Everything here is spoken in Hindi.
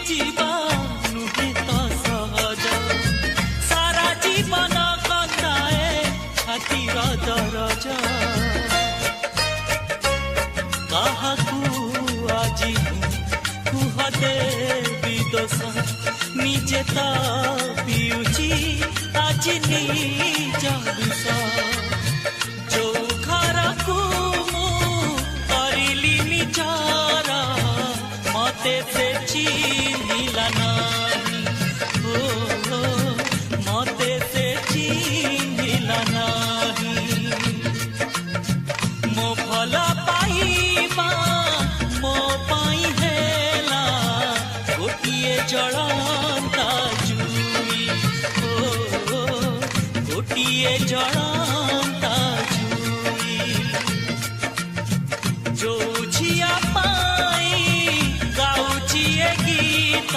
जीवा नुहे तो सहज सारा जीवन कटाए छातीर दरज काहाकू आजी कुह देवी दोष निजे तो पिउची आज निज विष जो घर को करली निजार मते से चिन्हिला नाही मते से चिन्हिला नाही मो भल पाइबा मो पाई हेला गोटिए जलंता जुई गोटिए जलंता जुई जो झिया पाई गाउची गीत